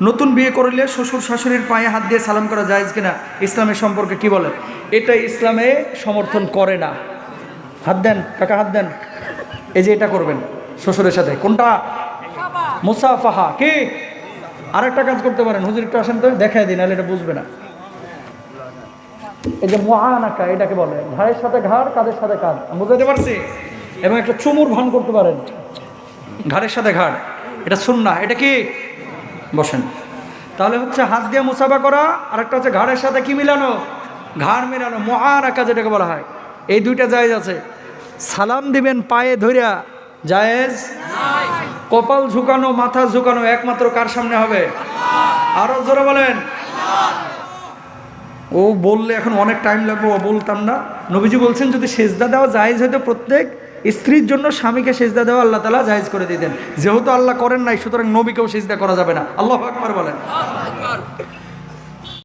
নতুন বিয়ে করলে শ্বশুর শাশুড়ির পায়ে হাত দিয়ে সালাম করা জায়েজ কিনা, ইসলামের সম্পর্কে কি বলে? এটা ইসলামে সমর্থন করে না। হাত দেন কাকা, হাত দেন। এই যে এটা করবেন শ্বশুরের সাথে, কোনটা? মুসাফাহা। কি আরেকটা কাজ করতে পারেন, হুজুর একটু আসেন তো, দেখায় দিন, নাহলে এটা বুঝবে না। এই যে মুআনাকা, এটাকে বলে ঘাড়ের সাথে ঘাড়, কাঁধের সাথে কাঁধ, বুঝাতে পারছি? এবং একটা চুমুর ভান করতে পারেন ঘাড়ের সাথে ঘাড়, এটা সুন্নাহ। এটা কি? বসেন। তাহলে হচ্ছে হাত দিয়ে মুসাফা করা, আর একটা হচ্ছে ঘাড়ের সাথে কি মিলানো, ঘাড় মিলানো, মুআনাকা যেটাকে বলা হয়। এই দুইটা জায়েজ আছে। সালাম দিবেন পায়ে ধইরা, জায়েজ। কপাল ঝুঁকানো, মাথা ঝুঁকানো একমাত্র কার সামনে হবে? আরো জোরে বলেন। ও বললে এখন অনেক টাইম লাগবে, ও বলতাম না। নবীজি বলছেন যদি সেজদা দেওয়া জায়েজ হয়তো প্রত্যেক স্ত্রীর জন্য স্বামীকে সেজদা দেওয়া আল্লাহ তাআলা জায়েজ করে দিতেন। যেহেতু আল্লাহ করেন নাই, সুতরাং নবীকেও সেজদা করা যাবে না। আল্লাহু আকবার বলেন।